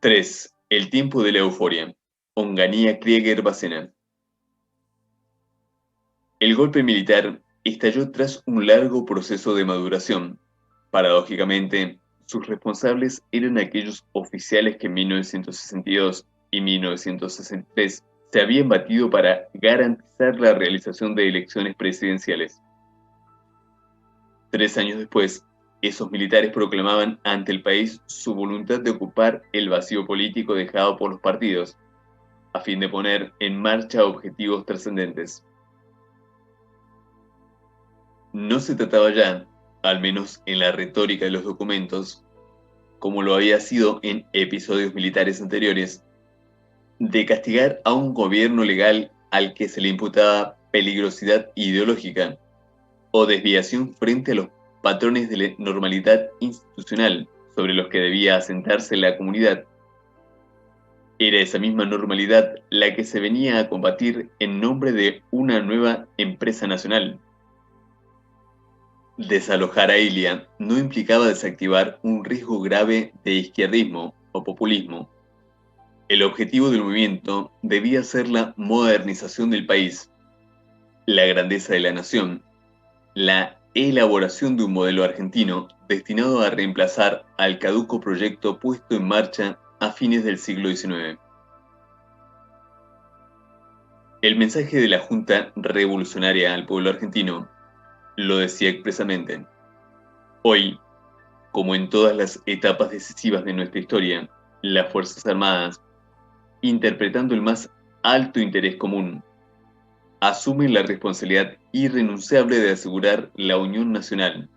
3. El tiempo de la euforia. Onganía Krieger Bacena. El golpe militar estalló tras un largo proceso de maduración. Paradójicamente, sus responsables eran aquellos oficiales que en 1962 y 1963 se habían batido para garantizar la realización de elecciones presidenciales. 3 años después, esos militares proclamaban ante el país su voluntad de ocupar el vacío político dejado por los partidos, a fin de poner en marcha objetivos trascendentes. No se trataba ya, al menos en la retórica de los documentos, como lo había sido en episodios militares anteriores, de castigar a un gobierno legal al que se le imputaba peligrosidad ideológica o desviación frente a los patrones de la normalidad institucional sobre los que debía asentarse la comunidad. Era esa misma normalidad la que se venía a combatir en nombre de una nueva empresa nacional. Desalojar a Ilia no implicaba desactivar un riesgo grave de izquierdismo o populismo. El objetivo del movimiento debía ser la modernización del país, la grandeza de la nación, la elaboración de un modelo argentino destinado a reemplazar al caduco proyecto puesto en marcha a fines del siglo XIX. El mensaje de la Junta Revolucionaria al pueblo argentino lo decía expresamente. Hoy, como en todas las etapas decisivas de nuestra historia, las Fuerzas Armadas, interpretando el más alto interés común, asumen la responsabilidad irrenunciable de asegurar la unión nacional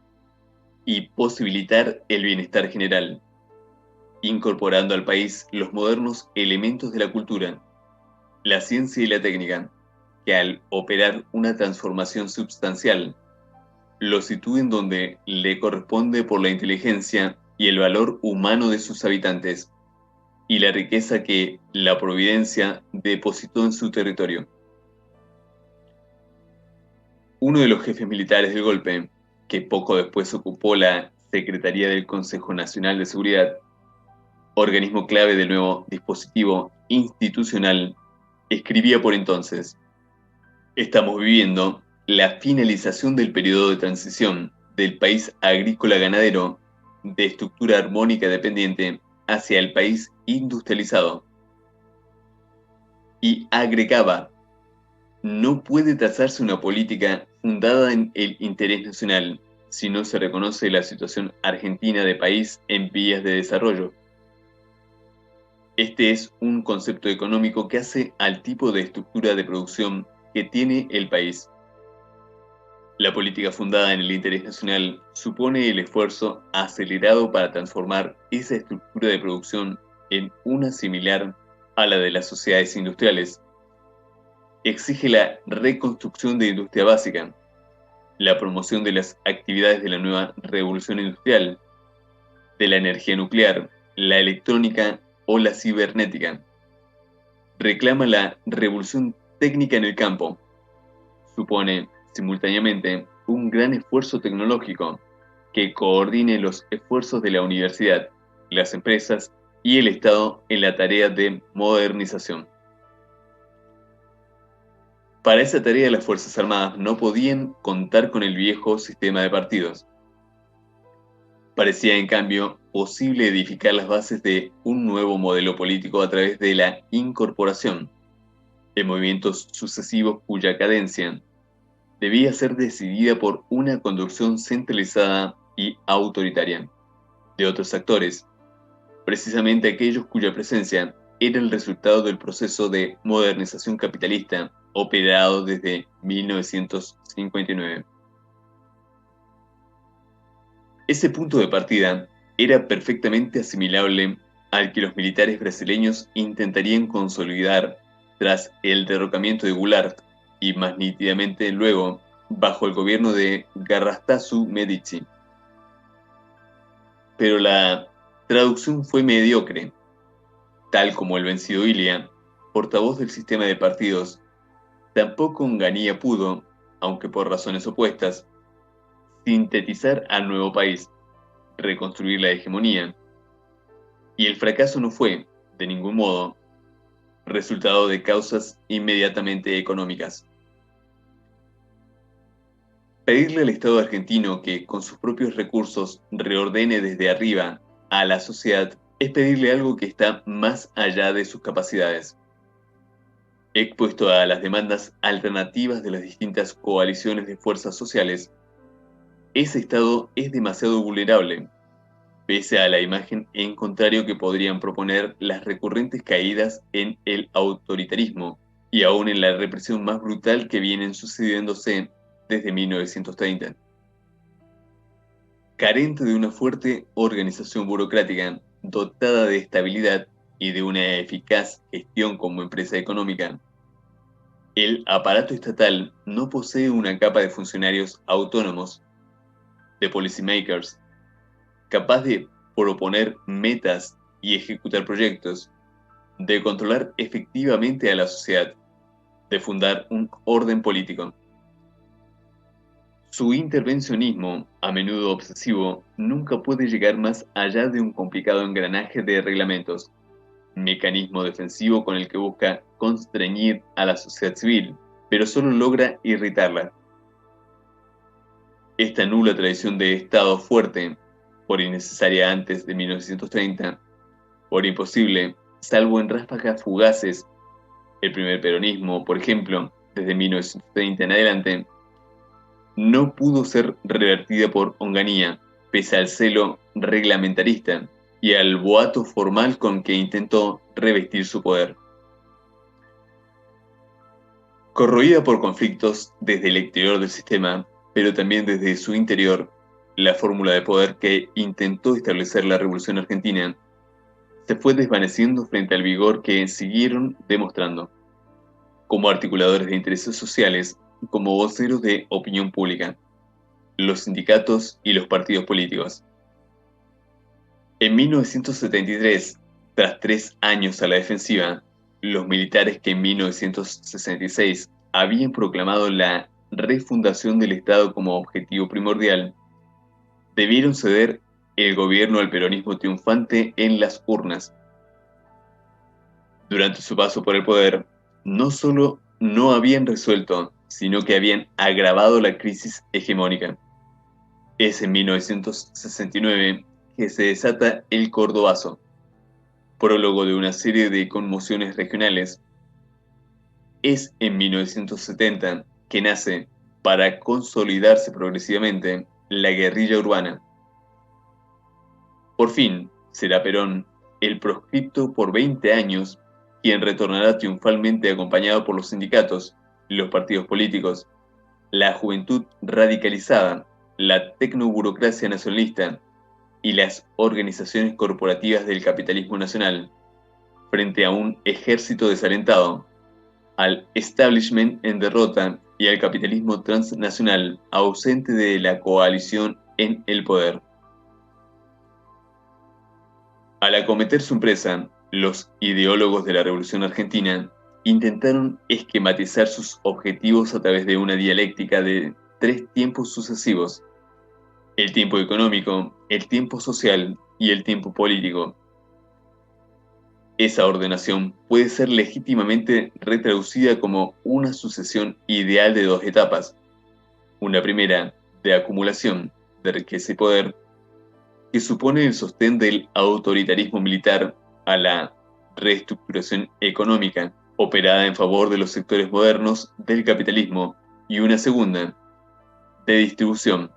y posibilitar el bienestar general, incorporando al país los modernos elementos de la cultura, la ciencia y la técnica, que al operar una transformación substancial, lo sitúen donde le corresponde por la inteligencia y el valor humano de sus habitantes, y la riqueza que la Providencia depositó en su territorio. Uno de los jefes militares del golpe, que poco después ocupó la Secretaría del Consejo Nacional de Seguridad, organismo clave del nuevo dispositivo institucional, escribía por entonces: estamos viviendo la finalización del periodo de transición del país agrícola-ganadero de estructura armónica dependiente hacia el país industrializado. Y agregaba: no puede trazarse una política fundada en el interés nacional si no se reconoce la situación argentina de país en vías de desarrollo. Este es un concepto económico que hace al tipo de estructura de producción que tiene el país. La política fundada en el interés nacional supone el esfuerzo acelerado para transformar esa estructura de producción en una similar a la de las sociedades industriales. Exige la reconstrucción de industria básica, la promoción de las actividades de la nueva revolución industrial, de la energía nuclear, la electrónica o la cibernética. Reclama la revolución técnica en el campo. Supone, simultáneamente, un gran esfuerzo tecnológico que coordine los esfuerzos de la universidad, las empresas y el Estado en la tarea de modernización. Para esa tarea las Fuerzas Armadas no podían contar con el viejo sistema de partidos. Parecía, en cambio, posible edificar las bases de un nuevo modelo político a través de la incorporación de movimientos sucesivos cuya cadencia debía ser decidida por una conducción centralizada y autoritaria de otros actores, precisamente aquellos cuya presencia era el resultado del proceso de modernización capitalista operado desde 1959. Ese punto de partida era perfectamente asimilable al que los militares brasileños intentarían consolidar tras el derrocamiento de Goulart y más nítidamente luego bajo el gobierno de Garrastazu Medici. Pero la traducción fue mediocre, tal como el vencido Ilia, portavoz del sistema de partidos. Tampoco Onganía pudo, aunque por razones opuestas, sintetizar al nuevo país, reconstruir la hegemonía. Y el fracaso no fue, de ningún modo, resultado de causas inmediatamente económicas. Pedirle al Estado argentino que, con sus propios recursos, reordene desde arriba a la sociedad es pedirle algo que está más allá de sus capacidades. Expuesto a las demandas alternativas de las distintas coaliciones de fuerzas sociales, ese Estado es demasiado vulnerable, pese a la imagen en contrario que podrían proponer las recurrentes caídas en el autoritarismo y aún en la represión más brutal que vienen sucediéndose desde 1930. Carente de una fuerte organización burocrática, dotada de estabilidad y de una eficaz gestión como empresa económica, el aparato estatal no posee una capa de funcionarios autónomos, de policymakers, capaz de proponer metas y ejecutar proyectos, de controlar efectivamente a la sociedad, de fundar un orden político. Su intervencionismo, a menudo obsesivo, nunca puede llegar más allá de un complicado engranaje de reglamentos, mecanismo defensivo con el que busca constreñir a la sociedad civil, pero solo logra irritarla. Esta nula tradición de Estado fuerte, por innecesaria antes de 1930, por imposible, salvo en ráfagas fugaces, el primer peronismo, por ejemplo, desde 1930 en adelante, no pudo ser revertida por Onganía, pese al celo reglamentarista y al boato formal con que intentó revestir su poder. Corroída por conflictos desde el exterior del sistema, pero también desde su interior, la fórmula de poder que intentó establecer la Revolución Argentina se fue desvaneciendo frente al vigor que siguieron demostrando, como articuladores de intereses sociales, como voceros de opinión pública, los sindicatos y los partidos políticos. En 1973, tras 3 años a la defensiva, los militares que en 1966 habían proclamado la refundación del Estado como objetivo primordial, debieron ceder el gobierno al peronismo triunfante en las urnas. Durante su paso por el poder, no solo no habían resuelto, sino que habían agravado la crisis hegemónica. Es en 1969 que se desata el Cordobazo, prólogo de una serie de conmociones regionales. Es en 1970 que nace, para consolidarse progresivamente, la guerrilla urbana. Por fin, será Perón, el proscripto por 20 años, quien retornará triunfalmente acompañado por los sindicatos, los partidos políticos, la juventud radicalizada, la tecnoburocracia nacionalista y las organizaciones corporativas del capitalismo nacional, frente a un ejército desalentado, al establishment en derrota y al capitalismo transnacional ausente de la coalición en el poder. Al acometer su empresa, los ideólogos de la Revolución Argentina intentaron esquematizar sus objetivos a través de una dialéctica de 3 tiempos sucesivos: el tiempo económico, el tiempo social y el tiempo político. Esa ordenación puede ser legítimamente retraducida como una sucesión ideal de 2 etapas: una primera de acumulación de riqueza y poder, que supone el sostén del autoritarismo militar, a la reestructuración económica operada en favor de los sectores modernos del capitalismo, y una segunda de distribución,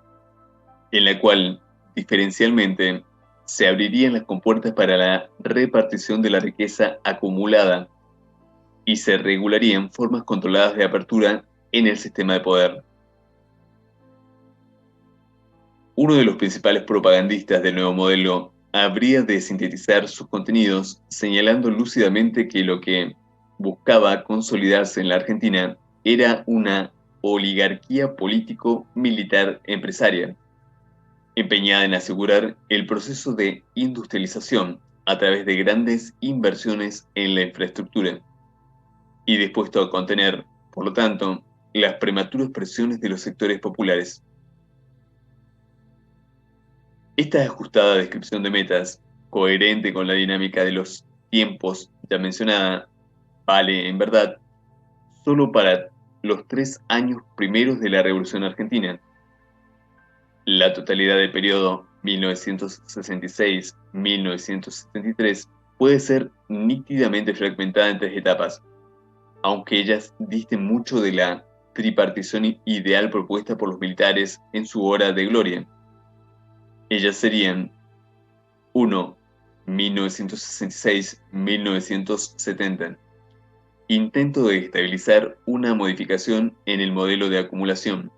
en la cual, diferencialmente, se abrirían las compuertas para la repartición de la riqueza acumulada y se regularían formas controladas de apertura en el sistema de poder. Uno de los principales propagandistas del nuevo modelo habría de sintetizar sus contenidos señalando lúcidamente que lo que buscaba consolidarse en la Argentina era una oligarquía político-militar empresaria, empeñada en asegurar el proceso de industrialización a través de grandes inversiones en la infraestructura, y dispuesto a contener, por lo tanto, las prematuras presiones de los sectores populares. Esta ajustada descripción de metas, coherente con la dinámica de los tiempos ya mencionada vale, en verdad, solo para los 3 años primeros de la Revolución Argentina. La totalidad del periodo 1966-1973 puede ser nítidamente fragmentada en 3 etapas, aunque ellas disten mucho de la tripartición ideal propuesta por los militares en su hora de gloria. Ellas serían 1. 1966-1970. Intento de estabilizar una modificación en el modelo de acumulación,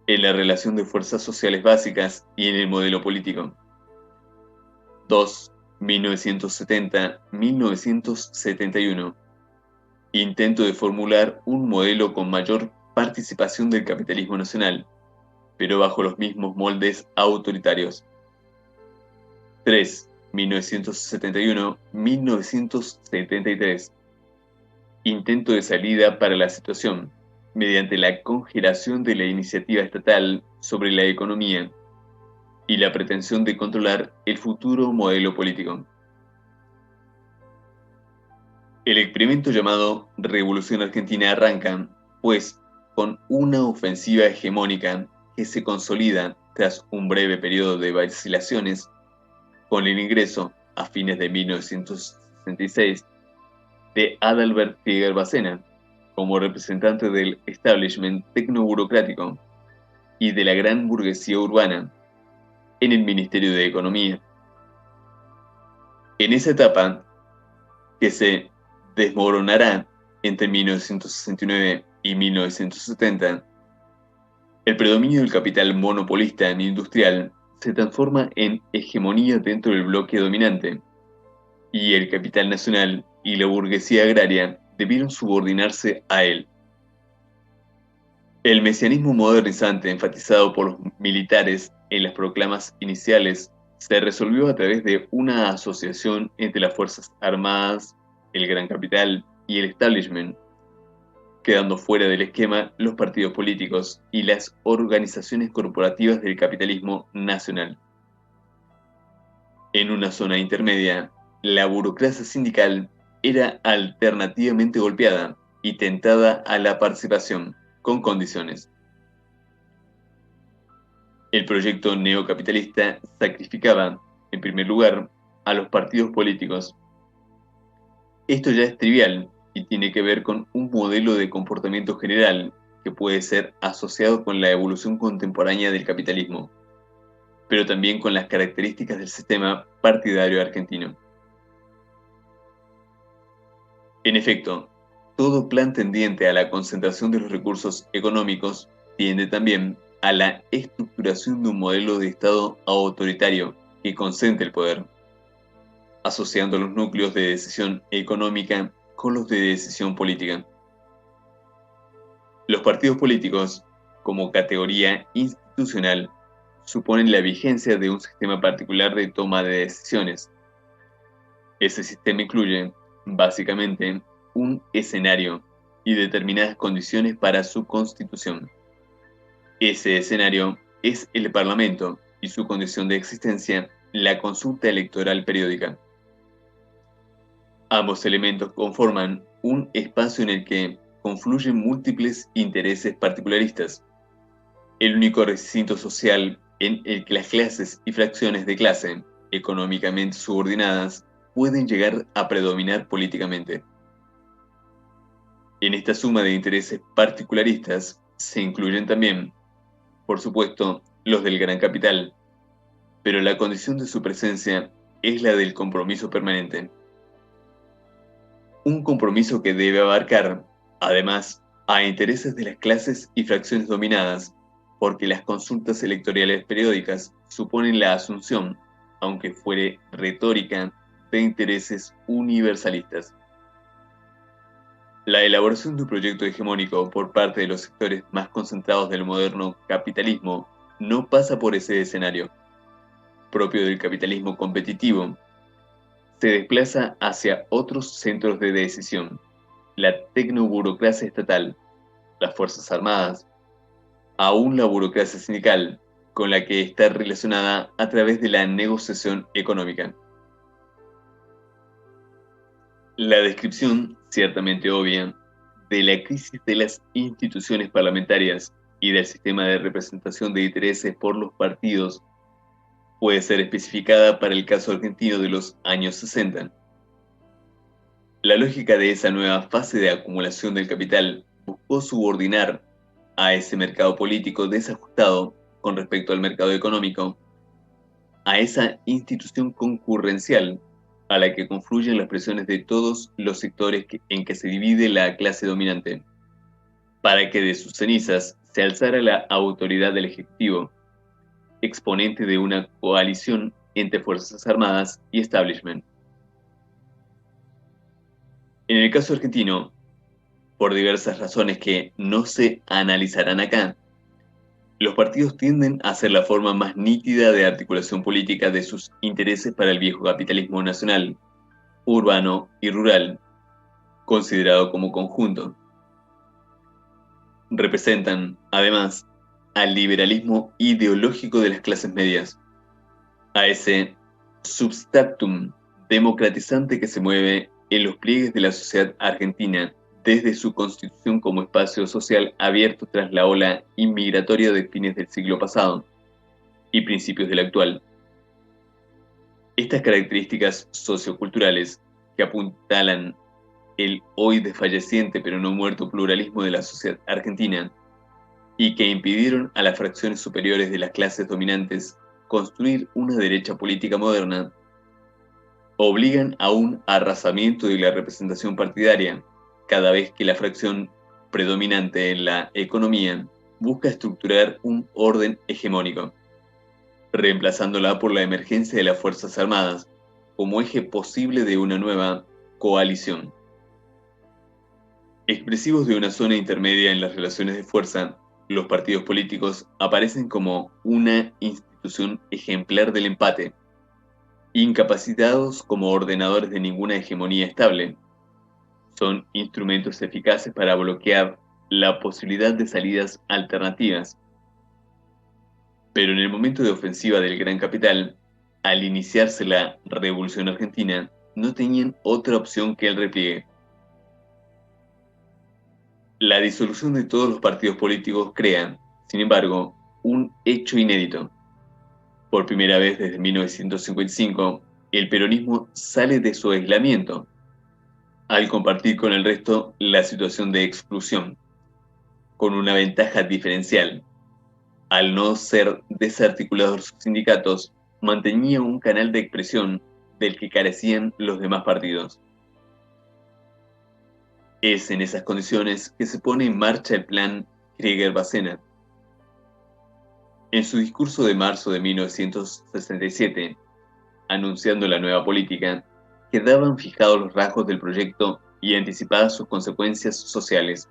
en la relación de fuerzas sociales básicas y en el modelo político. 2. 1970-1971. Intento de formular un modelo con mayor participación del capitalismo nacional, pero bajo los mismos moldes autoritarios. 3. 1971-1973. Intento de salida para la situación, mediante la congelación de la iniciativa estatal sobre la economía y la pretensión de controlar el futuro modelo político. El experimento llamado Revolución Argentina arranca, pues, con una ofensiva hegemónica que se consolida tras un breve periodo de vacilaciones, con el ingreso, a fines de 1966, de Adalbert Krieger Bacena como representante del establishment tecnoburocrático y de la gran burguesía urbana en el Ministerio de Economía. En esa etapa, que se desmoronará entre 1969 y 1970, el predominio del capital monopolista e industrial se transforma en hegemonía dentro del bloque dominante, y el capital nacional y la burguesía agraria debieron subordinarse a él. El mesianismo modernizante enfatizado por los militares en las proclamas iniciales se resolvió a través de una asociación entre las Fuerzas Armadas, el Gran Capital y el establishment, quedando fuera del esquema los partidos políticos y las organizaciones corporativas del capitalismo nacional. En una zona intermedia, la burocracia sindical era alternativamente golpeada y tentada a la participación, con condiciones. El proyecto neocapitalista sacrificaba, en primer lugar, a los partidos políticos. Esto ya es trivial y tiene que ver con un modelo de comportamiento general que puede ser asociado con la evolución contemporánea del capitalismo, pero también con las características del sistema partidario argentino. En efecto, todo plan tendiente a la concentración de los recursos económicos tiende también a la estructuración de un modelo de Estado autoritario que concentre el poder, asociando los núcleos de decisión económica con los de decisión política. Los partidos políticos, como categoría institucional, suponen la vigencia de un sistema particular de toma de decisiones. Ese sistema incluye, básicamente, un escenario y determinadas condiciones para su constitución. Ese escenario es el Parlamento y su condición de existencia, la consulta electoral periódica. Ambos elementos conforman un espacio en el que confluyen múltiples intereses particularistas. El único recinto social en el que las clases y fracciones de clase, económicamente subordinadas, pueden llegar a predominar políticamente. En esta suma de intereses particularistas se incluyen también, por supuesto, los del gran capital, pero la condición de su presencia es la del compromiso permanente. Un compromiso que debe abarcar, además, a intereses de las clases y fracciones dominadas, porque las consultas electorales periódicas suponen la asunción, aunque fuere retórica, de intereses universalistas. La elaboración de un proyecto hegemónico por parte de los sectores más concentrados del moderno capitalismo no pasa por ese escenario, propio del capitalismo competitivo. Se desplaza hacia otros centros de decisión, la tecnoburocracia estatal, las Fuerzas Armadas, aún la burocracia sindical, con la que está relacionada a través de la negociación económica. La descripción, ciertamente obvia, de la crisis de las instituciones parlamentarias y del sistema de representación de intereses por los partidos puede ser especificada para el caso argentino de los años 60. La lógica de esa nueva fase de acumulación del capital buscó subordinar a ese mercado político desajustado con respecto al mercado económico, a esa institución concurrencial a la que confluyen las presiones de todos los sectores en que se divide la clase dominante, para que de sus cenizas se alzara la autoridad del Ejecutivo, exponente de una coalición entre Fuerzas Armadas y establishment. En el caso argentino, por diversas razones que no se analizarán acá, los partidos tienden a ser la forma más nítida de articulación política de sus intereses para el viejo capitalismo nacional, urbano y rural, considerado como conjunto. Representan, además, al liberalismo ideológico de las clases medias, a ese substratum democratizante que se mueve en los pliegues de la sociedad argentina desde su constitución como espacio social abierto tras la ola inmigratoria de fines del siglo pasado y principios del actual. Estas características socioculturales que apuntalan el hoy desfalleciente pero no muerto pluralismo de la sociedad argentina y que impidieron a las fracciones superiores de las clases dominantes construir una derecha política moderna, obligan a un arrasamiento de la representación partidaria cada vez que la fracción predominante en la economía busca estructurar un orden hegemónico, reemplazándola por la emergencia de las Fuerzas Armadas como eje posible de una nueva coalición. Expresivos de una zona intermedia en las relaciones de fuerza, los partidos políticos aparecen como una institución ejemplar del empate, incapacitados como ordenadores de ninguna hegemonía estable. Son instrumentos eficaces para bloquear la posibilidad de salidas alternativas. Pero en el momento de ofensiva del gran capital, al iniciarse la Revolución Argentina, no tenían otra opción que el repliegue. La disolución de todos los partidos políticos crea, sin embargo, un hecho inédito. Por primera vez desde 1955, el peronismo sale de su aislamiento, al compartir con el resto la situación de exclusión, con una ventaja diferencial. Al no ser desarticulados sus sindicatos, mantenía un canal de expresión del que carecían los demás partidos. Es en esas condiciones que se pone en marcha el plan Krieger-Bacena. En su discurso de marzo de 1967, anunciando la nueva política, quedaban fijados los rasgos del proyecto y anticipadas sus consecuencias sociales.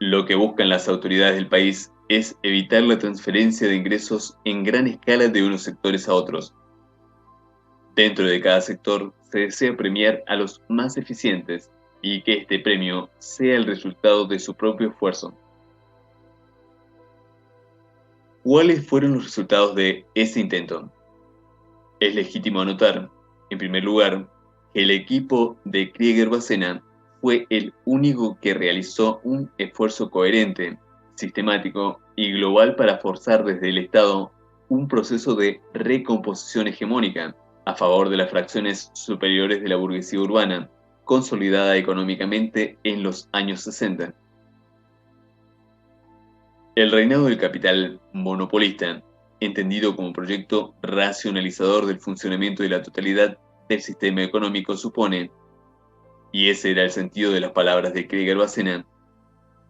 Lo que buscan las autoridades del país es evitar la transferencia de ingresos en gran escala de unos sectores a otros. Dentro de cada sector se desea premiar a los más eficientes y que este premio sea el resultado de su propio esfuerzo. ¿Cuáles fueron los resultados de ese intento? Es legítimo anotar, en primer lugar, que el equipo de Krieger-Bacena fue el único que realizó un esfuerzo coherente, sistemático y global para forzar desde el Estado un proceso de recomposición hegemónica a favor de las fracciones superiores de la burguesía urbana, consolidada económicamente en los años 60. El reinado del capital monopolista, entendido como proyecto racionalizador del funcionamiento de la totalidad del sistema económico, supone, y ese era el sentido de las palabras de Krieger-Bacena,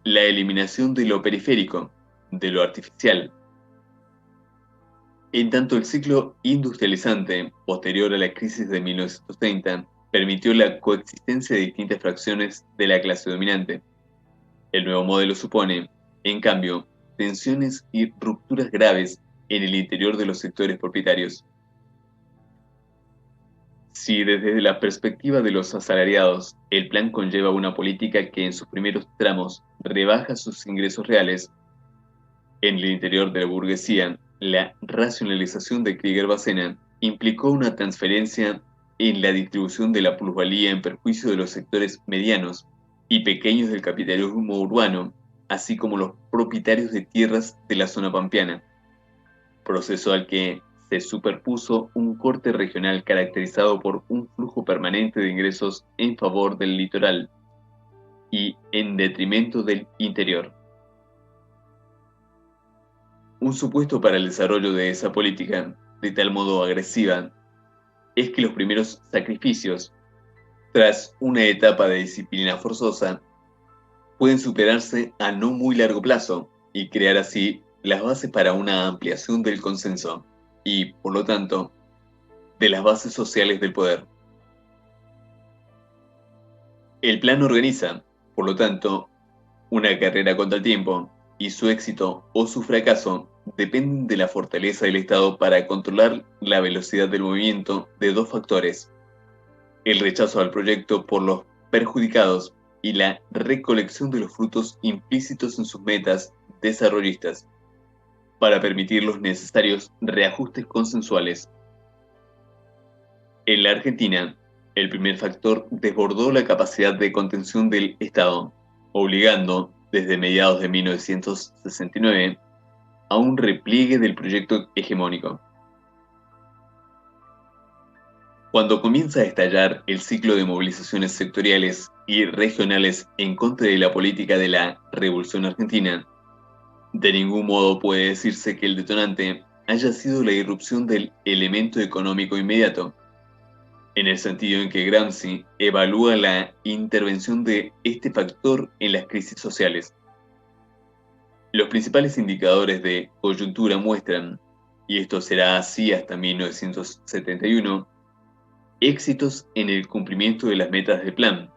la eliminación de lo periférico, de lo artificial. En tanto, el ciclo industrializante, posterior a la crisis de 1930, permitió la coexistencia de distintas fracciones de la clase dominante. El nuevo modelo supone, en cambio, tensiones y rupturas graves en el interior de los sectores propietarios. Si desde la perspectiva de los asalariados, el plan conlleva una política que en sus primeros tramos rebaja sus ingresos reales, en el interior de la burguesía, la racionalización de Krieger-Bacena implicó una transferencia en la distribución de la plusvalía en perjuicio de los sectores medianos y pequeños del capitalismo urbano, así como los propietarios de tierras de la zona pampeana, proceso al que se superpuso un corte regional caracterizado por un flujo permanente de ingresos en favor del litoral y en detrimento del interior. Un supuesto para el desarrollo de esa política, de tal modo agresiva, es que los primeros sacrificios, tras una etapa de disciplina forzosa, pueden superarse a no muy largo plazo y crear así las bases para una ampliación del consenso y, por lo tanto, de las bases sociales del poder. El plan organiza, por lo tanto, una carrera contra el tiempo, y su éxito o su fracaso dependen de la fortaleza del Estado para controlar la velocidad del movimiento de dos factores: el rechazo al proyecto por los perjudicados y la recolección de los frutos implícitos en sus metas desarrollistas, para permitir los necesarios reajustes consensuales. En la Argentina, el primer factor desbordó la capacidad de contención del Estado, obligando, desde mediados de 1969, a un repliegue del proyecto hegemónico. Cuando comienza a estallar el ciclo de movilizaciones sectoriales y regionales en contra de la política de la Revolución Argentina, de ningún modo puede decirse que el detonante haya sido la irrupción del elemento económico inmediato, en el sentido en que Gramsci evalúa la intervención de este factor en las crisis sociales. Los principales indicadores de coyuntura muestran, y esto será así hasta 1971, éxitos en el cumplimiento de las metas del plan,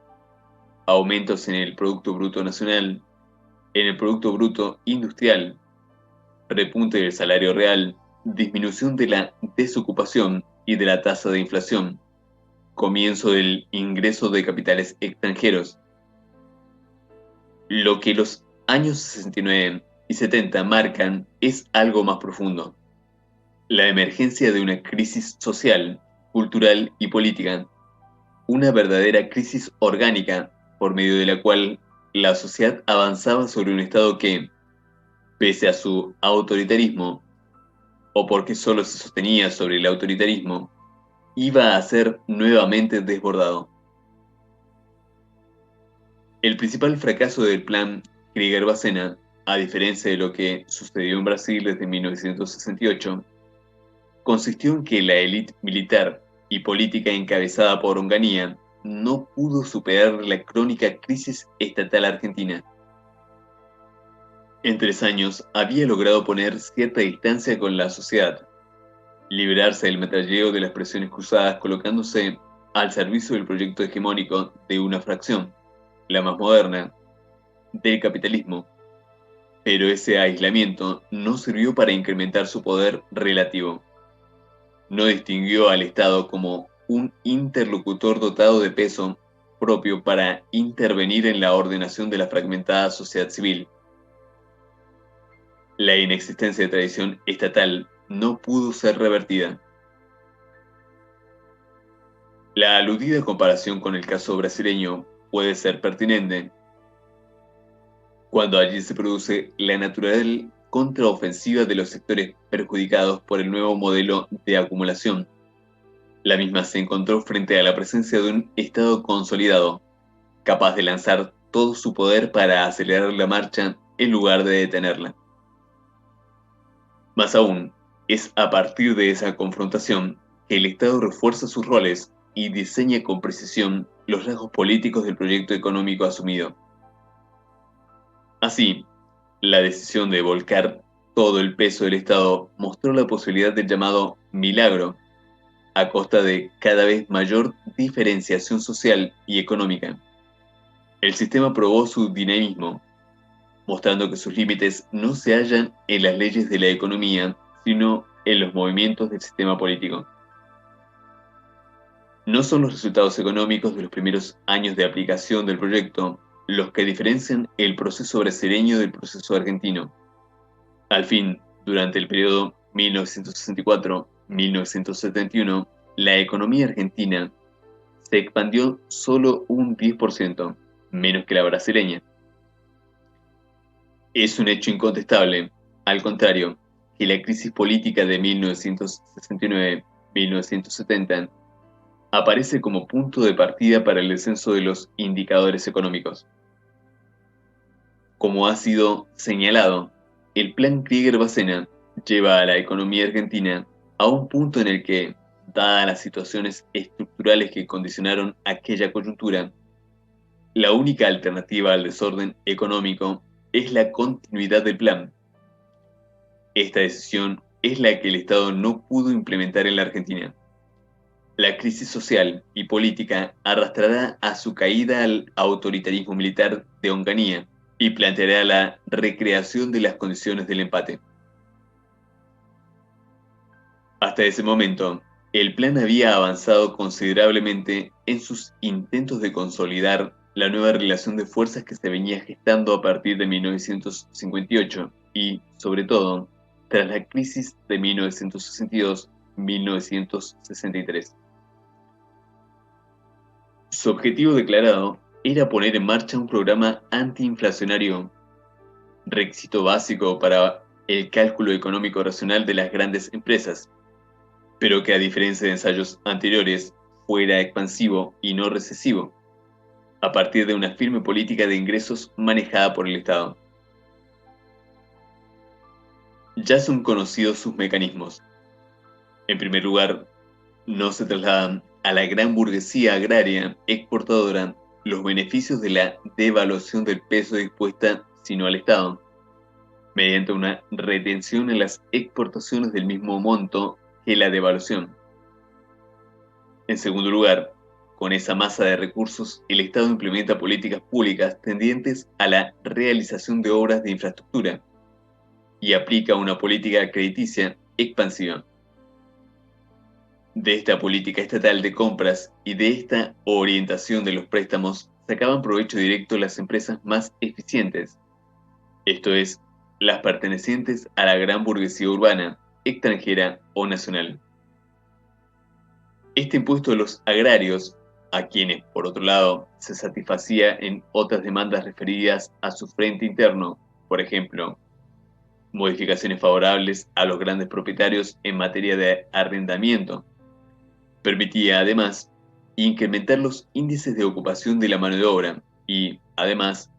aumentos en el Producto Bruto Nacional, en el Producto Bruto Industrial, repunte del salario real, disminución de la desocupación y de la tasa de inflación, comienzo del ingreso de capitales extranjeros. Lo que los años 69 y 70 marcan es algo más profundo: la emergencia de una crisis social, cultural y política, una verdadera crisis orgánica por medio de la cual la sociedad avanzaba sobre un Estado que, pese a su autoritarismo, o porque solo se sostenía sobre el autoritarismo, iba a ser nuevamente desbordado. El principal fracaso del plan Krieger-Bacena, a diferencia de lo que sucedió en Brasil desde 1968, consistió en que la élite militar y política encabezada por Onganía no pudo superar la crónica crisis estatal argentina. En 3 años había logrado poner cierta distancia con la sociedad, liberarse del metralleo de las presiones cruzadas colocándose al servicio del proyecto hegemónico de una fracción, la más moderna, del capitalismo, pero ese aislamiento no sirvió para incrementar su poder relativo. No distinguió al Estado como un interlocutor dotado de peso propio para intervenir en la ordenación de la fragmentada sociedad civil. La inexistencia de tradición estatal no pudo ser revertida. La aludida comparación con el caso brasileño puede ser pertinente cuando allí se produce la natural contraofensiva de los sectores perjudicados por el nuevo modelo de acumulación. La misma se encontró frente a la presencia de un Estado consolidado, capaz de lanzar todo su poder para acelerar la marcha en lugar de detenerla. Más aún, es a partir de esa confrontación que el Estado refuerza sus roles y diseña con precisión los rasgos políticos del proyecto económico asumido. Así, la decisión de volcar todo el peso del Estado mostró la posibilidad del llamado milagro, a costa de cada vez mayor diferenciación social y económica. El sistema probó su dinamismo, mostrando que sus límites no se hallan en las leyes de la economía, sino en los movimientos del sistema político. No son los resultados económicos de los primeros años de aplicación del proyecto los que diferencian el proceso brasileño del proceso argentino. Al fin, durante el periodo 1964-1971, la economía argentina se expandió solo un 10%, menos que la brasileña. Es un hecho incontestable, al contrario, que la crisis política de 1969-1970 aparece como punto de partida para el descenso de los indicadores económicos. Como ha sido señalado, el Plan Krieger-Bacena lleva a la economía argentina a un punto en el que, dadas las situaciones estructurales que condicionaron aquella coyuntura, la única alternativa al desorden económico es la continuidad del plan. Esta decisión es la que el Estado no pudo implementar en la Argentina. La crisis social y política arrastrará a su caída al autoritarismo militar de Onganía y planteará la recreación de las condiciones del empate. Hasta ese momento, el plan había avanzado considerablemente en sus intentos de consolidar la nueva relación de fuerzas que se venía gestando a partir de 1958 y, sobre todo, tras la crisis de 1962-1963. Su objetivo declarado era poner en marcha un programa antiinflacionario, requisito básico para el cálculo económico racional de las grandes empresas, pero que a diferencia de ensayos anteriores fuera expansivo y no recesivo, a partir de una firme política de ingresos manejada por el Estado. Ya son conocidos sus mecanismos. En primer lugar, no se trasladan a la gran burguesía agraria exportadora los beneficios de la devaluación del peso dispuesta, sino al Estado, mediante una retención en las exportaciones del mismo monto que la devaluación. En segundo lugar, con esa masa de recursos, el Estado implementa políticas públicas tendientes a la realización de obras de infraestructura y aplica una política crediticia expansiva. De esta política estatal de compras y de esta orientación de los préstamos sacaban provecho directo las empresas más eficientes, esto es, las pertenecientes a la gran burguesía urbana, extranjera o nacional. Este impuesto a los agrarios, a quienes, por otro lado, se satisfacía en otras demandas referidas a su frente interno, por ejemplo, modificaciones favorables a los grandes propietarios en materia de arrendamiento, permitía además incrementar los índices de ocupación de la mano de obra y, además,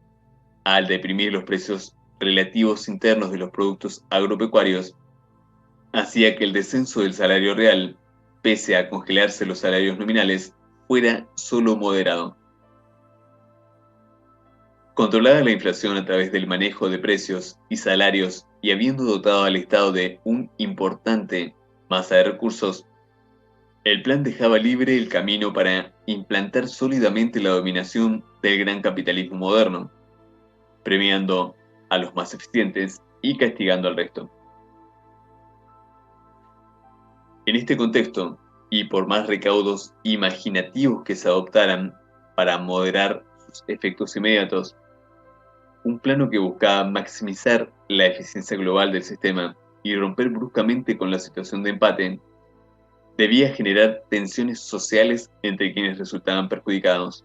al deprimir los precios relativos internos de los productos agropecuarios, hacía que el descenso del salario real, pese a congelarse los salarios nominales, fuera solo moderado. Controlada la inflación a través del manejo de precios y salarios y habiendo dotado al Estado de un importante masa de recursos, el plan dejaba libre el camino para implantar sólidamente la dominación del gran capitalismo moderno, premiando a los más eficientes y castigando al resto. En este contexto, y por más recaudos imaginativos que se adoptaran para moderar sus efectos inmediatos, un plano que buscaba maximizar la eficiencia global del sistema y romper bruscamente con la situación de empate, debía generar tensiones sociales entre quienes resultaban perjudicados,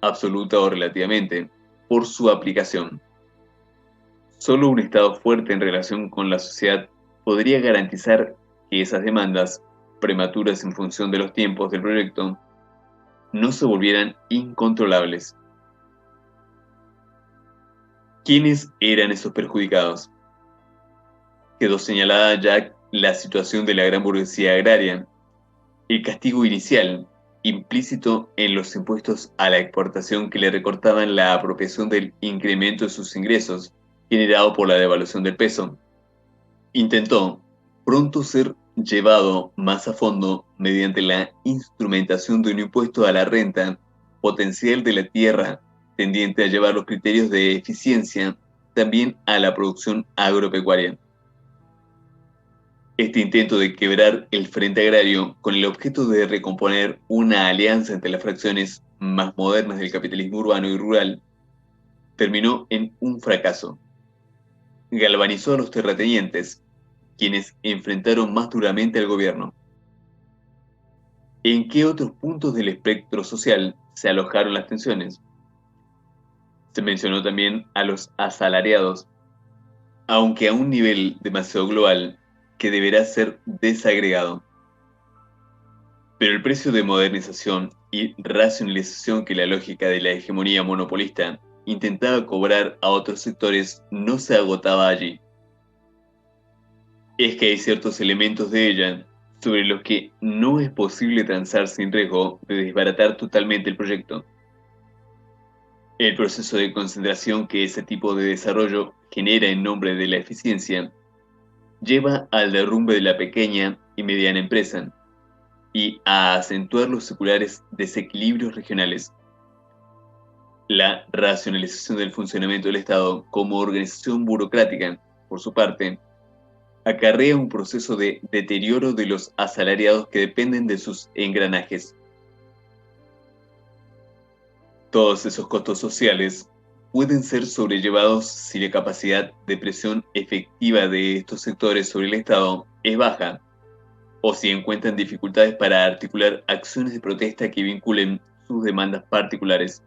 absoluta o relativamente, por su aplicación. Solo un Estado fuerte en relación con la sociedad podría garantizar que esas demandas, prematuras en función de los tiempos del proyecto, no se volvieran incontrolables. ¿Quiénes eran esos perjudicados? Quedó señalada ya la situación de la gran burguesía agraria, el castigo inicial, implícito en los impuestos a la exportación que le recortaban la apropiación del incremento de sus ingresos, generado por la devaluación del peso. Intentó pronto ser llevado más a fondo mediante la instrumentación de un impuesto a la renta potencial de la tierra, tendiente a llevar los criterios de eficiencia también a la producción agropecuaria. Este intento de quebrar el frente agrario con el objeto de recomponer una alianza entre las fracciones más modernas del capitalismo urbano y rural terminó en un fracaso. Galvanizó a los terratenientes, quienes enfrentaron más duramente al gobierno. ¿En qué otros puntos del espectro social se alojaron las tensiones? Se mencionó también a los asalariados, aunque a un nivel demasiado global que deberá ser desagregado. Pero el precio de modernización y racionalización que la lógica de la hegemonía monopolista intentaba cobrar a otros sectores no se agotaba allí. Es que hay ciertos elementos de ella sobre los que no es posible transar sin riesgo de desbaratar totalmente el proyecto. El proceso de concentración que ese tipo de desarrollo genera en nombre de la eficiencia lleva al derrumbe de la pequeña y mediana empresa y a acentuar los seculares desequilibrios regionales. La racionalización del funcionamiento del Estado como organización burocrática, por su parte, acarrea un proceso de deterioro de los asalariados que dependen de sus engranajes. Todos esos costos sociales pueden ser sobrellevados si la capacidad de presión efectiva de estos sectores sobre el Estado es baja, o si encuentran dificultades para articular acciones de protesta que vinculen sus demandas particulares.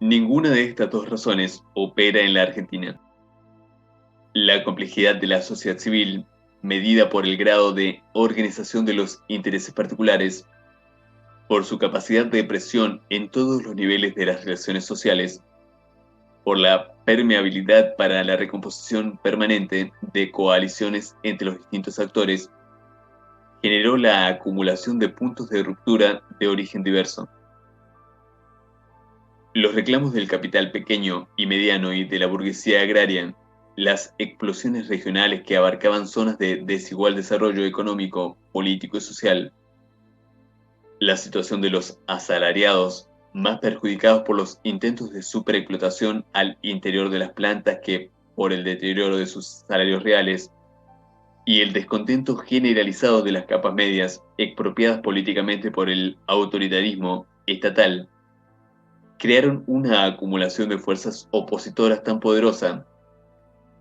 Ninguna de estas dos razones opera en la Argentina. La complejidad de la sociedad civil, medida por el grado de organización de los intereses particulares, por su capacidad de presión en todos los niveles de las relaciones sociales, por la permeabilidad para la recomposición permanente de coaliciones entre los distintos actores, generó la acumulación de puntos de ruptura de origen diverso. Los reclamos del capital pequeño y mediano y de la burguesía agraria, las explosiones regionales que abarcaban zonas de desigual desarrollo económico, político y social, la situación de los asalariados, más perjudicados por los intentos de superexplotación al interior de las plantas que por el deterioro de sus salarios reales, y el descontento generalizado de las capas medias, expropiadas políticamente por el autoritarismo estatal, crearon una acumulación de fuerzas opositoras tan poderosa,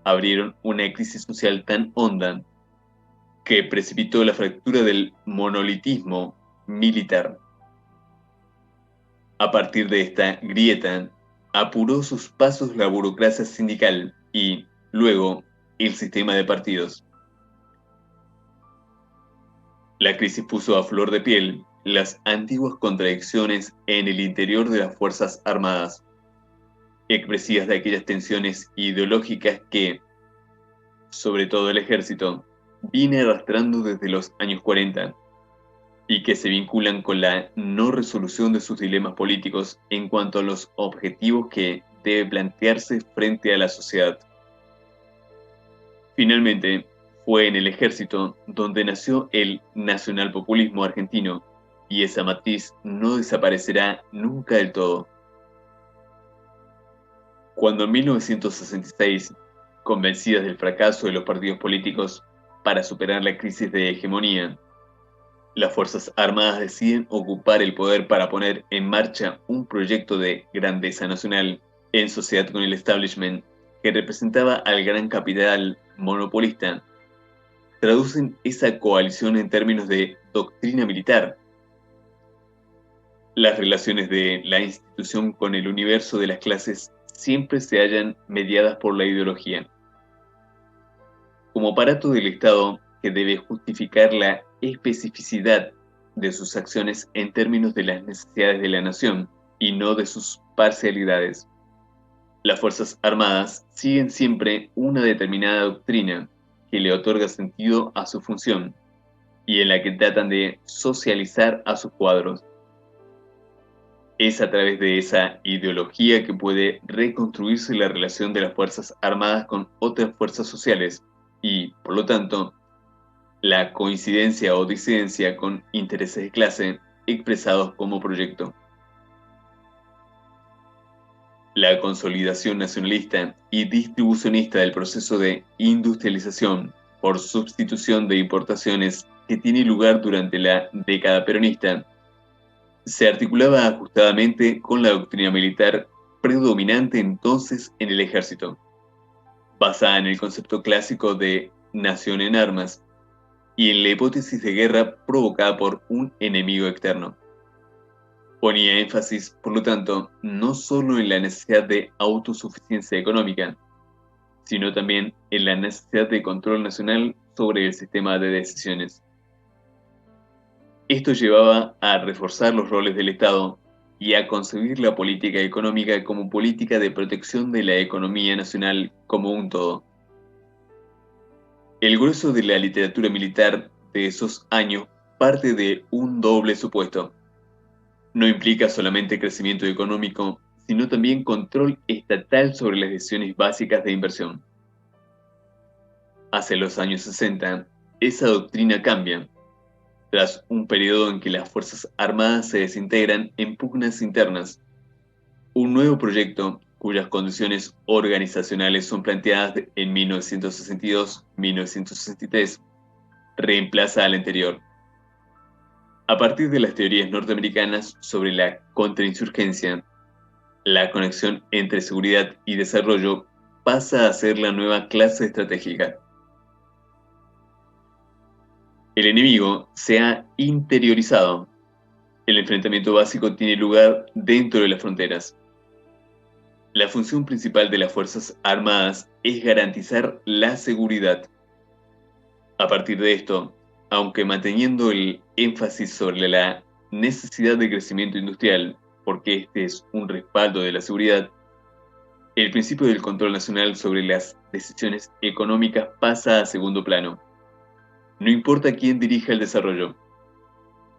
abrieron una crisis social tan honda, que precipitó la fractura del monolitismo militar. A partir de esta grieta, apuró sus pasos la burocracia sindical y, luego, el sistema de partidos. La crisis puso a flor de piel las antiguas contradicciones en el interior de las Fuerzas Armadas, expresivas de aquellas tensiones ideológicas que, sobre todo el ejército, viene arrastrando desde los años 40 y que se vinculan con la no resolución de sus dilemas políticos en cuanto a los objetivos que debe plantearse frente a la sociedad. Finalmente, fue en el ejército donde nació el nacionalpopulismo argentino, y esa matriz no desaparecerá nunca del todo. Cuando en 1966, convencidas del fracaso de los partidos políticos para superar la crisis de hegemonía, las Fuerzas Armadas deciden ocupar el poder para poner en marcha un proyecto de grandeza nacional en sociedad con el establishment que representaba al gran capital monopolista, traducen esa coalición en términos de doctrina militar. Las relaciones de la institución con el universo de las clases siempre se hallan mediadas por la ideología. Como aparato del Estado que debe justificar la especificidad de sus acciones en términos de las necesidades de la nación y no de sus parcialidades. Las Fuerzas Armadas siguen siempre una determinada doctrina que le otorga sentido a su función y en la que tratan de socializar a sus cuadros. Es a través de esa ideología que puede reconstruirse la relación de las Fuerzas Armadas con otras fuerzas sociales y, por lo tanto, la coincidencia o disidencia con intereses de clase expresados como proyecto. La consolidación nacionalista y distribucionista del proceso de industrialización por sustitución de importaciones que tiene lugar durante la década peronista se articulaba ajustadamente con la doctrina militar predominante entonces en el ejército, basada en el concepto clásico de nación en armas, y en la hipótesis de guerra provocada por un enemigo externo. Ponía énfasis, por lo tanto, no solo en la necesidad de autosuficiencia económica, sino también en la necesidad de control nacional sobre el sistema de decisiones. Esto llevaba a reforzar los roles del Estado y a concebir la política económica como política de protección de la economía nacional como un todo. El grueso de la literatura militar de esos años parte de un doble supuesto. No implica solamente crecimiento económico, sino también control estatal sobre las decisiones básicas de inversión. Hacia los años 60, esa doctrina cambia, tras un periodo en que las Fuerzas Armadas se desintegran en pugnas internas. Un nuevo proyecto, cuyas condiciones organizacionales son planteadas en 1962-1963, reemplaza al anterior. A partir de las teorías norteamericanas sobre la contrainsurgencia, la conexión entre seguridad y desarrollo pasa a ser la nueva clase estratégica. El enemigo se ha interiorizado. El enfrentamiento básico tiene lugar dentro de las fronteras. La función principal de las Fuerzas Armadas es garantizar la seguridad. A partir de esto, aunque manteniendo el énfasis sobre la necesidad de crecimiento industrial, porque este es un respaldo de la seguridad, el principio del control nacional sobre las decisiones económicas pasa a segundo plano. No importa quién dirija el desarrollo.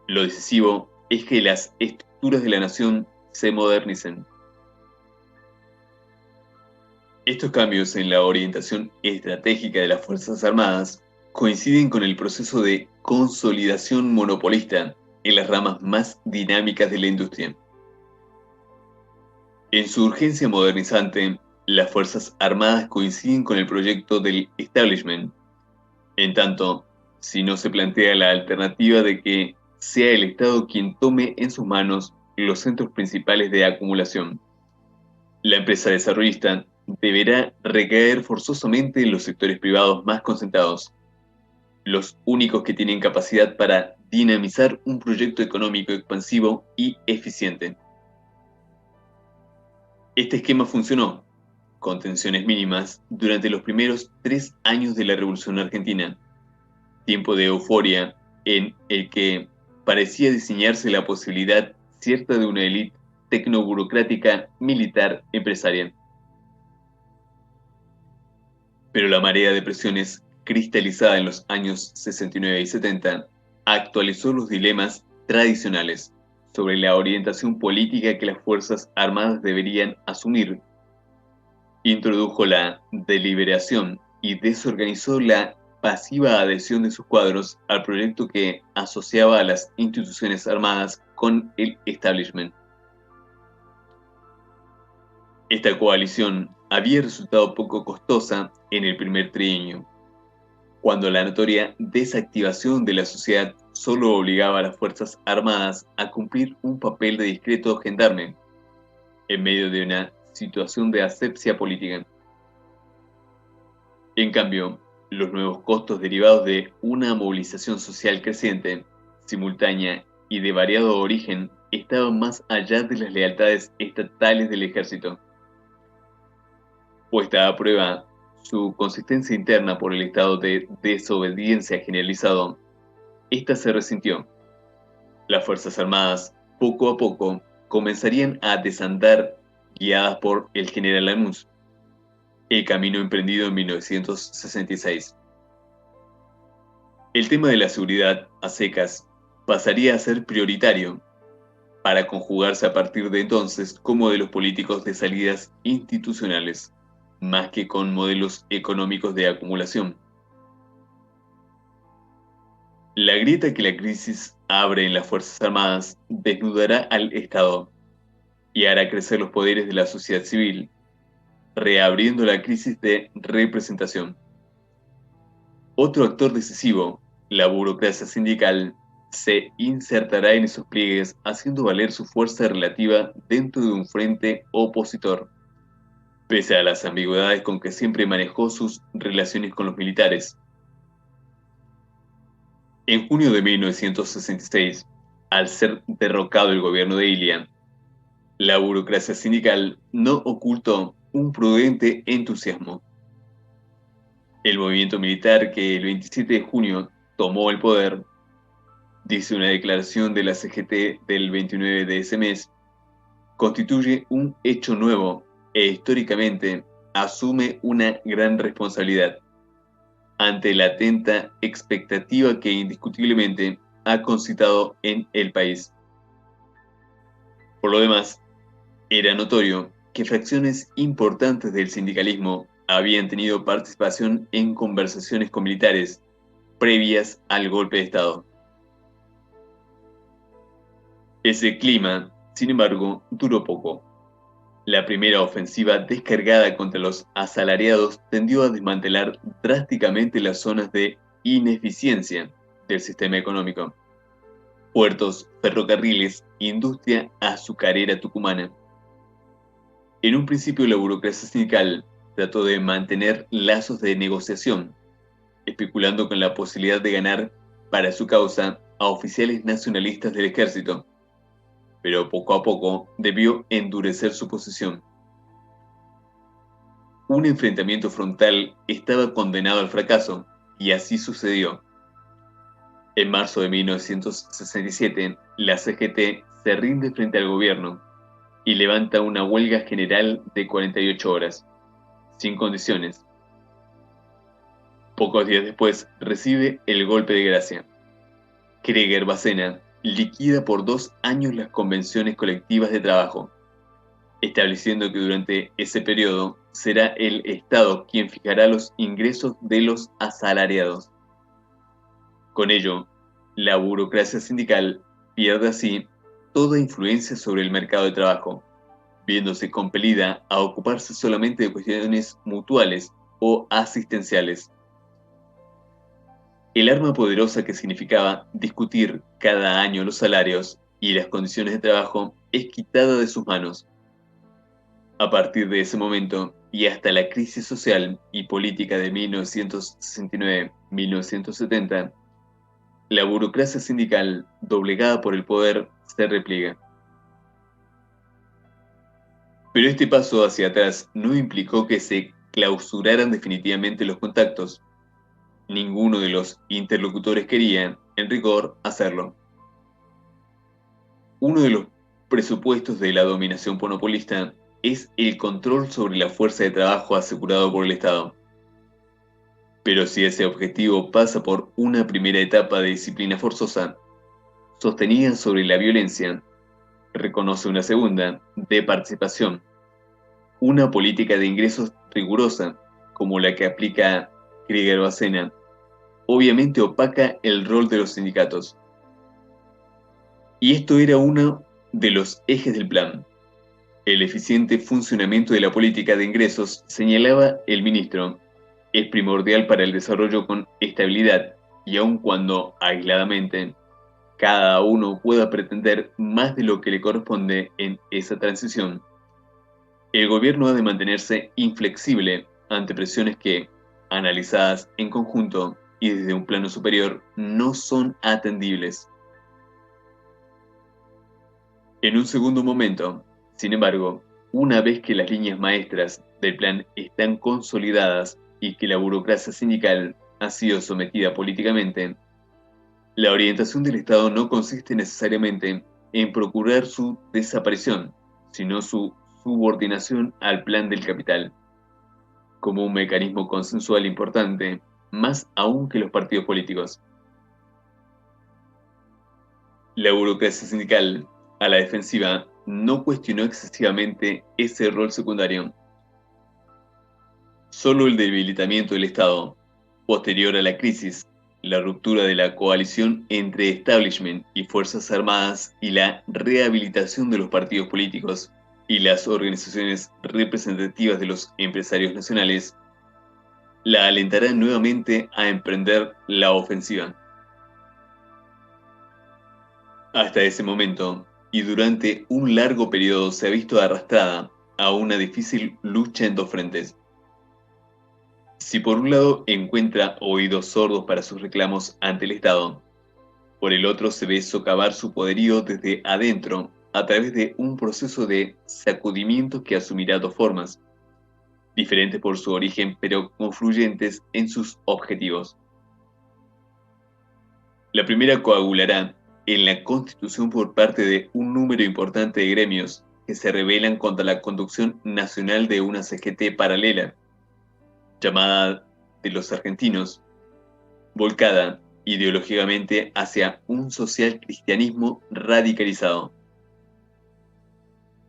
Lo decisivo es que las estructuras de la nación se modernicen. Estos cambios en la orientación estratégica de las Fuerzas Armadas coinciden con el proceso de consolidación monopolista en las ramas más dinámicas de la industria. En su urgencia modernizante, las Fuerzas Armadas coinciden con el proyecto del establishment. En tanto, si no se plantea la alternativa de que sea el Estado quien tome en sus manos los centros principales de acumulación, la empresa desarrollista deberá recaer forzosamente en los sectores privados más concentrados, los únicos que tienen capacidad para dinamizar un proyecto económico expansivo y eficiente. Este esquema funcionó, con tensiones mínimas, durante los primeros 3 años de la Revolución Argentina, tiempo de euforia en el que parecía diseñarse la posibilidad cierta de una élite tecnoburocrática militar empresarial. Pero la marea de presiones cristalizada en los años 69 y 70 actualizó los dilemas tradicionales sobre la orientación política que las Fuerzas Armadas deberían asumir. Introdujo la deliberación y desorganizó la pasiva adhesión de sus cuadros al proyecto que asociaba a las instituciones armadas con el establishment. Esta coalición había resultado poco costosa en el primer trienio, cuando la notoria desactivación de la sociedad solo obligaba a las Fuerzas Armadas a cumplir un papel de discreto gendarme, en medio de una situación de asepsia política. En cambio, los nuevos costos derivados de una movilización social creciente, simultánea y de variado origen estaban más allá de las lealtades estatales del ejército. Puesta a prueba su consistencia interna por el estado de desobediencia generalizado, esta se resintió. Las Fuerzas Armadas, poco a poco, comenzarían a desandar guiadas por el general Lanús, el camino emprendido en 1966. El tema de la seguridad a secas pasaría a ser prioritario, para conjugarse a partir de entonces con modelos políticos de salidas institucionales, más que con modelos económicos de acumulación. La grieta que la crisis abre en las Fuerzas Armadas desnudará al Estado y hará crecer los poderes de la sociedad civil, reabriendo la crisis de representación. Otro actor decisivo, la burocracia sindical, se insertará en esos pliegues haciendo valer su fuerza relativa dentro de un frente opositor, pese a las ambigüedades con que siempre manejó sus relaciones con los militares. En junio de 1966, al ser derrocado el gobierno de Ilian, la burocracia sindical no ocultó un prudente entusiasmo. El movimiento militar que el 27 de junio tomó el poder, dice una declaración de la CGT del 29 de ese mes, constituye un hecho nuevo e históricamente asume una gran responsabilidad ante la atenta expectativa que indiscutiblemente ha concitado en el país. Por lo demás, era notorio que fracciones importantes del sindicalismo habían tenido participación en conversaciones con militares previas al golpe de Estado. Ese clima, sin embargo, duró poco. La primera ofensiva descargada contra los asalariados tendió a desmantelar drásticamente las zonas de ineficiencia del sistema económico. Puertos, ferrocarriles, industria azucarera tucumana. En un principio la burocracia sindical trató de mantener lazos de negociación, especulando con la posibilidad de ganar para su causa a oficiales nacionalistas del ejército, pero poco a poco debió endurecer su posición. Un enfrentamiento frontal estaba condenado al fracaso, y así sucedió. En marzo de 1967, la CGT se rinde frente al gobierno y levanta una huelga general de 48 horas, sin condiciones. Pocos días después recibe el golpe de gracia. Krieger Bacena liquida por 2 años las convenciones colectivas de trabajo, estableciendo que durante ese periodo será el Estado quien fijará los ingresos de los asalariados. Con ello, la burocracia sindical pierde así toda influencia sobre el mercado de trabajo, viéndose compelida a ocuparse solamente de cuestiones mutuales o asistenciales. El arma poderosa que significaba discutir cada año los salarios y las condiciones de trabajo es quitada de sus manos. A partir de ese momento y hasta la crisis social y política de 1969-1970, la burocracia sindical, doblegada por el poder, se repliega. Pero este paso hacia atrás no implicó que se clausuraran definitivamente los contactos. Ninguno de los interlocutores quería, en rigor, hacerlo. Uno de los presupuestos de la dominación monopolista es el control sobre la fuerza de trabajo asegurado por el Estado. Pero si ese objetivo pasa por una primera etapa de disciplina forzosa, sostenida sobre la violencia, reconoce una segunda, de participación, una política de ingresos rigurosa, como la que aplica Krieger Bacena, obviamente opaca el rol de los sindicatos. Y esto era uno de los ejes del plan. El eficiente funcionamiento de la política de ingresos, señalaba el ministro, es primordial para el desarrollo con estabilidad y aun cuando, aisladamente, cada uno pueda pretender más de lo que le corresponde en esa transición, el gobierno ha de mantenerse inflexible ante presiones que, analizadas en conjunto y desde un plano superior, no son atendibles. En un segundo momento, sin embargo, una vez que las líneas maestras del plan están consolidadas y que la burocracia sindical ha sido sometida políticamente, la orientación del Estado no consiste necesariamente en procurar su desaparición, sino su subordinación al plan del capital, como un mecanismo consensual importante, más aún que los partidos políticos. La burocracia sindical, a la defensiva, no cuestionó excesivamente ese rol secundario. Solo el debilitamiento del Estado, posterior a la crisis, la ruptura de la coalición entre establishment y Fuerzas Armadas y la rehabilitación de los partidos políticos y las organizaciones representativas de los empresarios nacionales, la alentarán nuevamente a emprender la ofensiva. Hasta ese momento, y durante un largo periodo, se ha visto arrastrada a una difícil lucha en dos frentes. Si por un lado encuentra oídos sordos para sus reclamos ante el Estado, Por el otro se ve socavar su poderío desde adentro a través de un proceso de sacudimiento que asumirá dos formas, diferentes por su origen pero confluyentes en sus objetivos. La primera coagulará en la constitución por parte de un número importante de gremios que se rebelan contra la conducción nacional de una CGT paralela, llamada de los argentinos, volcada ideológicamente hacia un social cristianismo radicalizado.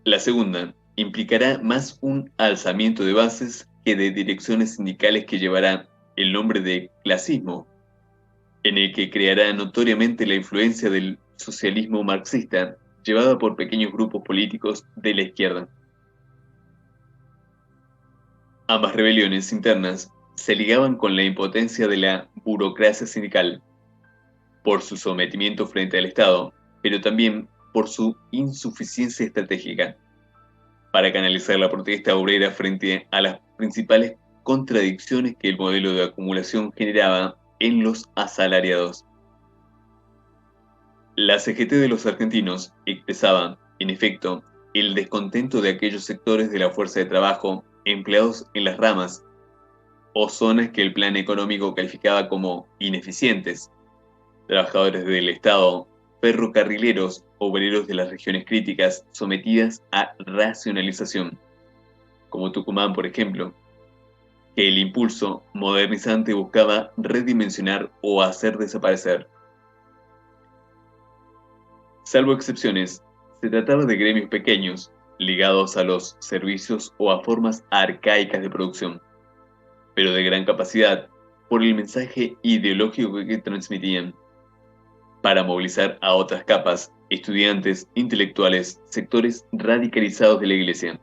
La segunda implicará más un alzamiento de bases que de direcciones sindicales que llevará el nombre de clasismo, en el que creará notoriamente la influencia del socialismo marxista llevada por pequeños grupos políticos de la izquierda. Ambas rebeliones internas se ligaban con la impotencia de la burocracia sindical, por su sometimiento frente al Estado, pero también por su insuficiencia estratégica para canalizar la protesta obrera frente a las principales contradicciones que el modelo de acumulación generaba en los asalariados. La CGT de los argentinos expresaba, en efecto, el descontento de aquellos sectores de la fuerza de trabajo empleados en las ramas o zonas que el plan económico calificaba como ineficientes, trabajadores del Estado, ferrocarrileros, obreros de las regiones críticas sometidas a racionalización, como Tucumán, por ejemplo, que el impulso modernizante buscaba redimensionar o hacer desaparecer. Salvo excepciones, se trataba de gremios pequeños, ligados a los servicios o a formas arcaicas de producción, pero de gran capacidad por el mensaje ideológico que transmitían, para movilizar a otras capas, estudiantes, intelectuales, sectores radicalizados de la Iglesia.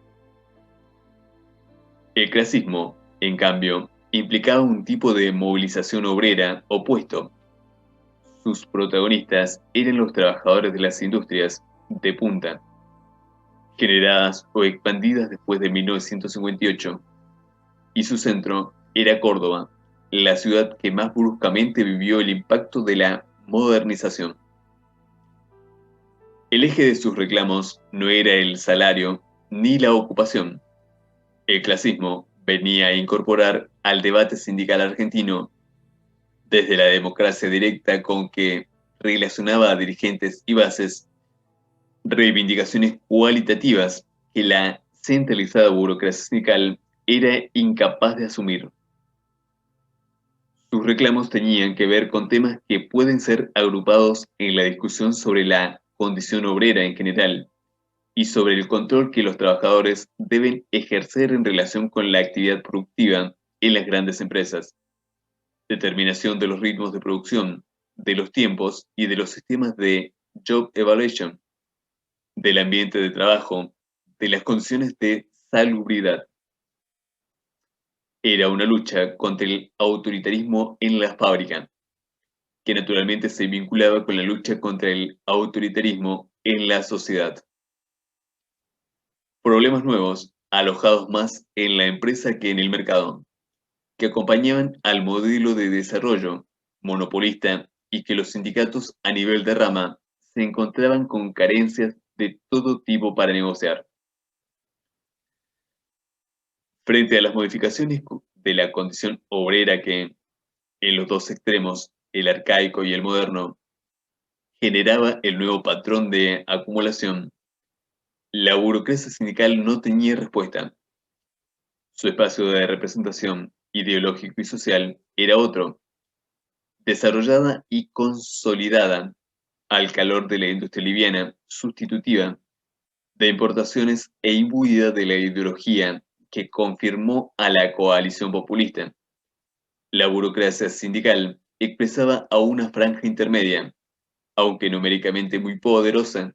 El clasismo, en cambio, implicaba un tipo de movilización obrera opuesto. Sus protagonistas eran los trabajadores de las industrias de punta, generadas o expandidas después de 1958, y su centro era Córdoba, la ciudad que más bruscamente vivió el impacto de la modernización. El eje de sus reclamos no era el salario ni la ocupación. El clasismo venía a incorporar al debate sindical argentino, desde la democracia directa con que relacionaba a dirigentes y bases, reivindicaciones cualitativas que la centralizada burocracia sindical era incapaz de asumir. Sus reclamos tenían que ver con temas que pueden ser agrupados en la discusión sobre la condición obrera en general y sobre el control que los trabajadores deben ejercer en relación con la actividad productiva en las grandes empresas, determinación de los ritmos de producción, de los tiempos y de los sistemas de job evaluation, del ambiente de trabajo, de las condiciones de salubridad. Era una lucha contra el autoritarismo en la fábrica, que naturalmente se vinculaba con la lucha contra el autoritarismo en la sociedad. Problemas nuevos, alojados más en la empresa que en el mercado, que acompañaban al modelo de desarrollo monopolista y que los sindicatos a nivel de rama se encontraban con carencias de todo tipo para negociar. Frente a las modificaciones de la condición obrera que, en los dos extremos, el arcaico y el moderno, generaba el nuevo patrón de acumulación, la burocracia sindical no tenía respuesta. Su espacio de representación ideológico y social era otro, desarrollada y consolidada al calor de la industria liviana, sustitutiva, de importaciones e imbuida de la ideología que confirmó a la coalición populista. La burocracia sindical expresaba a una franja intermedia, aunque numéricamente muy poderosa,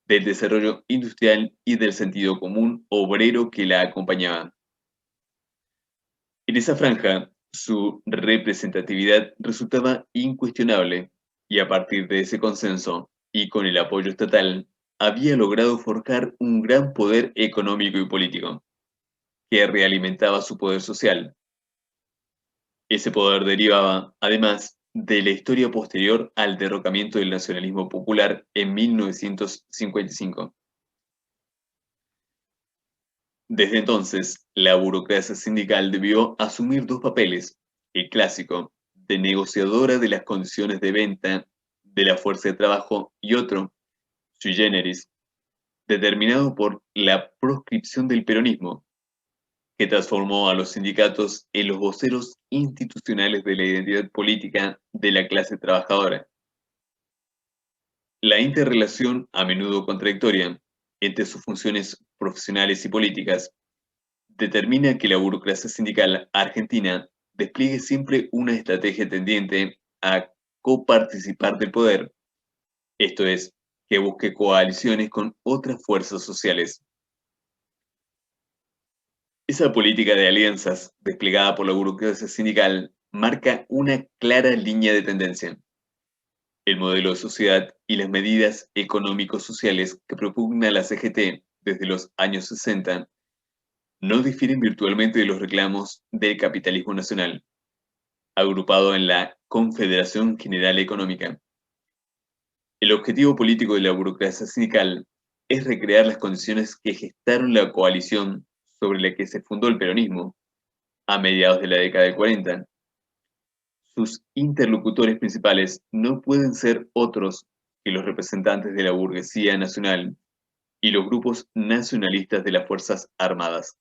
del desarrollo industrial y del sentido común obrero que la acompañaba. En esa franja, su representatividad resultaba incuestionable y a partir de ese consenso y con el apoyo estatal, había logrado forjar un gran poder económico y político, que realimentaba su poder social. Ese poder derivaba, además, de la historia posterior al derrocamiento del nacionalismo popular en 1955. Desde entonces, la burocracia sindical debió asumir dos papeles: el clásico, de negociadora de las condiciones de venta de la fuerza de trabajo, y otro, sui generis, determinado por la proscripción del peronismo, que transformó a los sindicatos en los voceros institucionales de la identidad política de la clase trabajadora. La interrelación, a menudo contradictoria, entre sus funciones profesionales y políticas, determina que la burocracia sindical argentina despliegue siempre una estrategia tendiente a coparticipar del poder, esto es, que busque coaliciones con otras fuerzas sociales. Esa política de alianzas desplegada por la burocracia sindical marca una clara línea de tendencia. El modelo de sociedad y las medidas económico-sociales que propugna la CGT desde los años 60 no difieren virtualmente de los reclamos del capitalismo nacional, agrupado en la Confederación General Económica. El objetivo político de la burocracia sindical es recrear las condiciones que gestaron la coalición sobre la que se fundó el peronismo a mediados de la década del 40. Sus interlocutores principales no pueden ser otros que los representantes de la burguesía nacional y los grupos nacionalistas de las Fuerzas Armadas.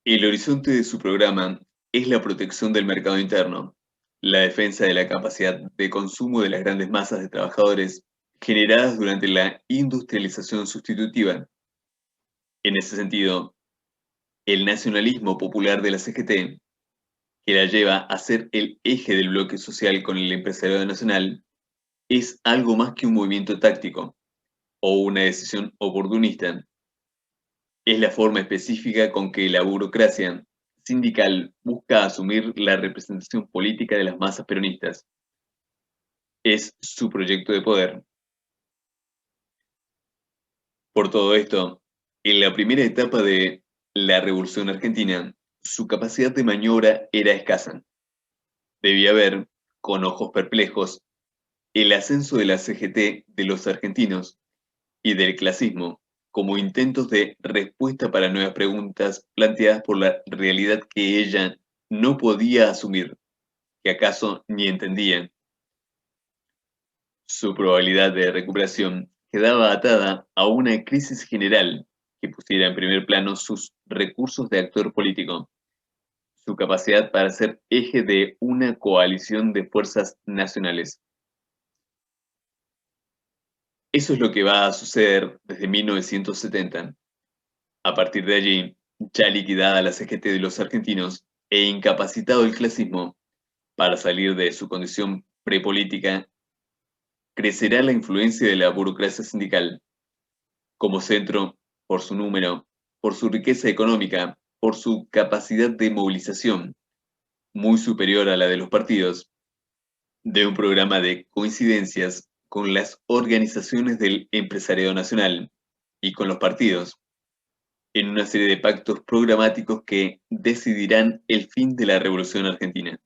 El horizonte de su programa es la protección del mercado interno, la defensa de la capacidad de consumo de las grandes masas de trabajadores generadas durante la industrialización sustitutiva. En ese sentido, el nacionalismo popular de la CGT, que la lleva a ser el eje del bloque social con el empresariado nacional, es algo más que un movimiento táctico o una decisión oportunista. Es la forma específica con que la burocracia sindical busca asumir la representación política de las masas peronistas. Es su proyecto de poder. Por todo esto, en la primera etapa de la Revolución Argentina, su capacidad de maniobra era escasa. Debía ver, con ojos perplejos, el ascenso de la CGT de los argentinos y del clasismo como intentos de respuesta para nuevas preguntas planteadas por la realidad que ella no podía asumir, que acaso ni entendía. Su probabilidad de recuperación quedaba atada a una crisis general que pusiera en primer plano sus recursos de actor político, su capacidad para ser eje de una coalición de fuerzas nacionales. Eso es lo que va a suceder desde 1970. A partir de allí, ya liquidada la CGT de los argentinos e incapacitado el clasismo para salir de su condición prepolítica, crecerá la influencia de la burocracia sindical como centro por su número, por su riqueza económica, por su capacidad de movilización, muy superior a la de los partidos, de un programa de coincidencias con las organizaciones del empresariado nacional y con los partidos, en una serie de pactos programáticos que decidirán el fin de la Revolución Argentina.